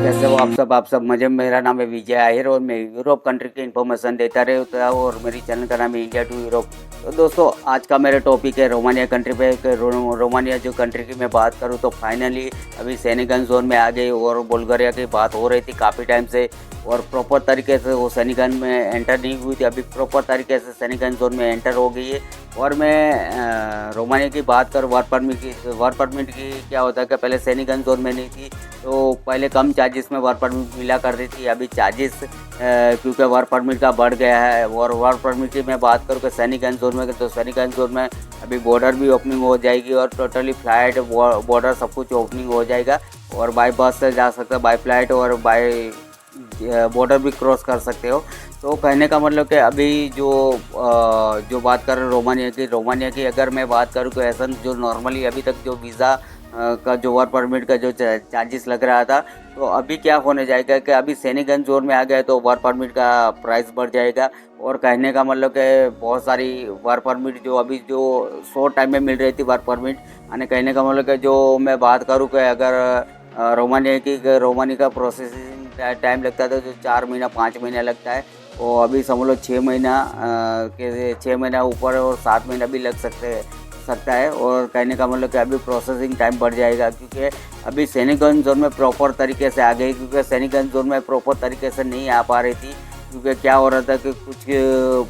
कैसे हो आप सब मज़े में। मेरा नाम है विजय आहिर और मैं यूरोप कंट्री की इन्फॉर्मेशन देता रहता हूँ और मेरी चैनल का नाम है इंडिया टू यूरोप। तो दोस्तों आज का मेरा टॉपिक है रोमानिया कंट्री पे। रोमानिया जो कंट्री की मैं बात करूँ तो फाइनली अभी सेनेगन जोन में आ गई और बुल्गारिया की बात हो रही थी काफ़ी टाइम से और प्रॉपर तरीके से वो सेनेगन में एंटर नहीं हुई थी। अभी प्रॉपर तरीके से सेनेगन जोन में एंटर हो गई है। और मैं रोमानिया की बात करूँ वर्क परमिट की क्या होता है कि पहले सेनेगन जोन में नहीं थी तो पहले कम चार्जेस में वर्क परमिट मिला करती थी। अभी चार्जेस क्योंकि वर्क परमिट का बढ़ गया है। और वर्क परमिट की मैं बात करूँ कि सैनिकगंज जोन में तो सैनिकगंज जोन में अभी बॉर्डर भी ओपनिंग हो जाएगी और टोटली फ्लाइट बॉर्डर सब कुछ ओपनिंग हो जाएगा और बाई बस से जा सकते हो, बाई फ्लाइट और बाई बॉर्डर भी क्रॉस कर सकते हो। तो कहने का मतलब कि अभी जो बात कर रहे हैं रोमानिया की अगर मैं बात करूँ तो ऐसा जो नॉर्मली अभी तक जो वीज़ा का जो वर्क परमिट का जो चार्जेस लग रहा था तो अभी क्या होने जाएगा कि अभी सैनिकगंज जोन में आ गए तो वर्क परमिट का प्राइस बढ़ जाएगा। और कहने का मतलब कि बहुत सारी वर्क परमिट जो शॉर्ट टाइम में मिल रही थी वर्क परमिट यानी कहने का मतलब कि जो मैं बात करूँ कि अगर रोमानिया का प्रोसेसिंग टाइम लगता था जो 4 महीना 5 महीना लगता है वो अभी समझ लो 6 महीना के 6 महीना ऊपर और 7 महीना भी लग सकता है। और कहने का मतलब कि अभी प्रोसेसिंग टाइम बढ़ जाएगा क्योंकि अभी सैनिकगंज जोन में प्रॉपर तरीके से आ गई क्योंकि सैनिकगंज जोन में प्रॉपर तरीके से नहीं आ पा रही थी क्योंकि क्या हो रहा था कि कुछ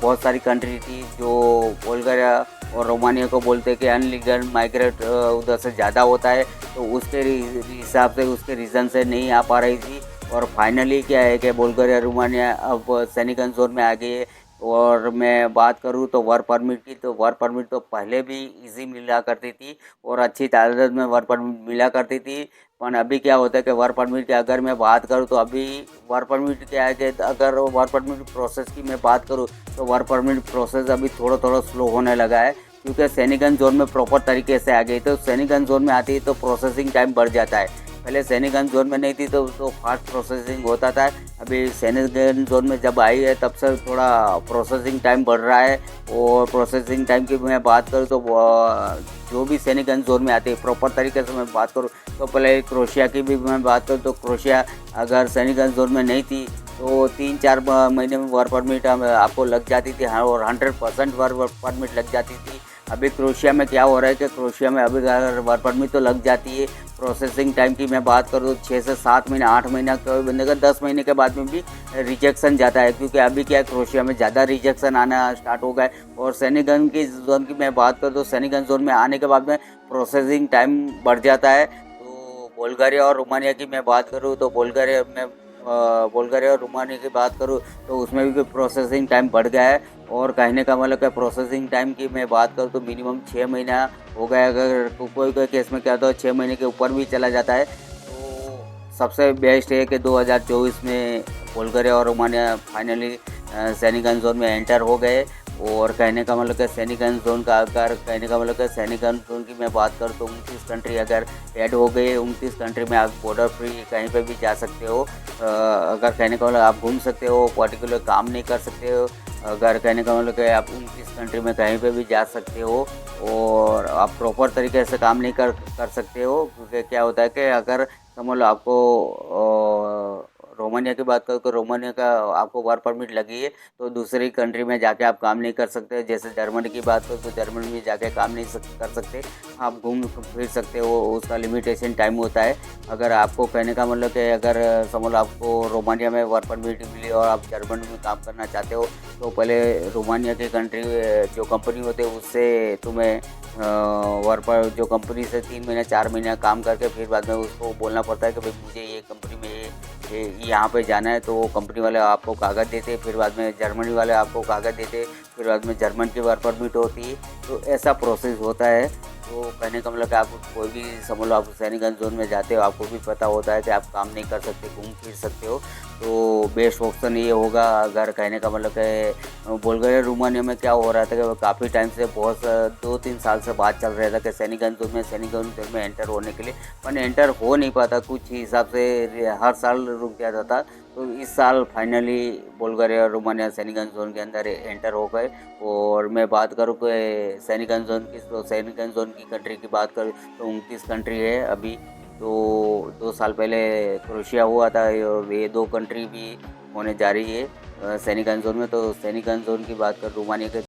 बहुत सारी कंट्री थी जो बुल्गारिया और रोमानिया को बोलते कि अनलीगल माइग्रेट उधर से ज़्यादा होता है तो उसके हिसाब से उसके रीज़न से नहीं आ पा रही थी। और फाइनली क्या है कि बुल्गारिया रोमानिया अब सैनिकगंज जोन में आ गई है। और मैं बात करूँ तो वर्क परमिट की तो वर्क परमिट तो पहले भी इजी मिला करती थी और अच्छी तादाद में वर्क परमिट मिला करती थी। पर अभी क्या होता है कि वर्क परमिट की अगर मैं बात करूँ तो अभी वर्क परमिट क्या है कि अगर वर्क परमिट प्रोसेस की मैं बात करूँ तो वर्क परमिट प्रोसेस अभी थोड़ा थोड़ा स्लो होने लगा है क्योंकि सैनिकगंज जोन में प्रॉपर तरीके से आ गई तो सैनिकगंज जोन में आती है तो प्रोसेसिंग टाइम बढ़ जाता है। पहले सैनिकगंज जोन में नहीं थी तो फास्ट प्रोसेसिंग होता था। अभी सैनिकगंज जोन में जब आई है तब से थोड़ा प्रोसेसिंग टाइम बढ़ रहा है। और प्रोसेसिंग टाइम की मैं बात करूँ तो जो भी सैनिकगंज जोन में आती है प्रॉपर तरीके से मैं बात करूँ तो पहले क्रोशिया की भी मैं बात करूँ तो क्रोशिया अगर सैनिकगंज जोन में नहीं थी तो 3-4 महीने में वर्क परमिट आपको लग जाती थी। हाँ और 100% वर्क परमिट लग जाती थी। अभी क्रोशिया में क्या हो रहा है कि क्रोशिया में अभी वर्क परमिट तो लग जाती है। प्रोसेसिंग टाइम की मैं बात करूँ तो 6 से 7 महीना 8 महीना कोई बंदे का 10 महीने के बाद में भी रिजेक्शन जाता है क्योंकि अभी क्या है क्रोशिया में ज़्यादा रिजेक्शन आना स्टार्ट हो गए। और सैनिकगंज की जोन की मैं बात करूँ तो सैनिकगंज जोन में आने के बाद में प्रोसेसिंग टाइम बढ़ जाता है। तो बुल्गारिया और रोमानिया की मैं बात करूँ तो बुल्गारिया और रोमानिया की बात करूँ तो उसमें भी प्रोसेसिंग टाइम बढ़ गया है। और कहने का मतलब है प्रोसेसिंग टाइम की मैं बात करूँ तो मिनिमम 6 महीना हो गया। अगर कोई कोई केस में क्या होता है 6 महीने के ऊपर भी चला जाता है। तो सबसे बेस्ट है कि 2024 में बुल्गारिया और रोमानिया फाइनली सैनिकगंज जोन में एंटर हो गए। और कहने का मतलब कि सैनिकगंज जोन का अगर कहने का मतलब कि सैनिकगंज जोन की मैं बात करूँ तो 29 कंट्री अगर ऐड हो गए 29 कंट्री में आप बॉर्डर फ्री कहीं पे भी जा सकते हो। अगर कहने का मतलब आप घूम सकते हो पर्टिकुलर काम नहीं कर सकते हो। अगर कहने का मतलब कि आप 29 कंट्री में कहीं पे भी जा सकते हो और आप प्रॉपर तरीके से काम नहीं कर सकते हो क्योंकि क्या होता है कि अगर समझ लो आपको रोमानिया की बात करो तो रोमानिया का आपको वर्क परमिट लगी है तो दूसरी कंट्री में जाके आप काम नहीं कर सकते। जैसे जर्मनी की बात करो तो जर्मनी में जाके काम नहीं कर सकते। आप घूम फिर सकते हो उसका लिमिटेशन टाइम होता है। अगर आपको कहने का मतलब कि अगर समझ लो आपको रोमानिया में वर्क परमिट मिली और आप जर्मनी में काम करना चाहते हो तो पहले रोमानिया की कंट्री जो कंपनी होती है उससे तुम्हें वर्क पर जो कंपनी से 3 महीना 4 महीना काम करके फिर बाद में उसको बोलना पड़ता है कि भाई मुझे ये कंपनी में ये यहाँ पे जाना है तो वो कंपनी वाले आपको कागज़ देते फिर बाद में जर्मनी वाले आपको कागज़ देते फिर बाद में जर्मन की वर्क परमिट होती है। तो ऐसा प्रोसेस होता है। तो कहने का मतलब कि आप कोई भी समझ लो आप सैनिकगंज जोन में जाते हो आपको भी पता होता है कि आप काम नहीं कर सकते घूम फिर सकते हो। तो बेस्ट ऑप्शन ये होगा। अगर कहने का मतलब कि बुल्गारिया रोमानिया में क्या हो रहा था कि वो काफ़ी टाइम से बहुत 2-3 साल से बात चल रहा था कि सैनिकगंज जोन में एंटर होने के लिए पर एंटर हो नहीं पाता कुछ हिसाब से हर साल रुक जाता था। तो इस साल फाइनली बुल्गारिया और रोमानिया सैनिकगंज जोन के अंदर एंटर हो गए। और मैं बात करूँ कि सैनिकगंज जोन की तो सैनिकगंज जोन की कंट्री की बात करूँ तो 29 कंट्री है अभी। तो 2 साल पहले क्रोएशिया हुआ था, ये 2 कंट्री भी होने जा रही है सैनिक जोन में। तो सैनिक जोन की बात कर रोमानिया के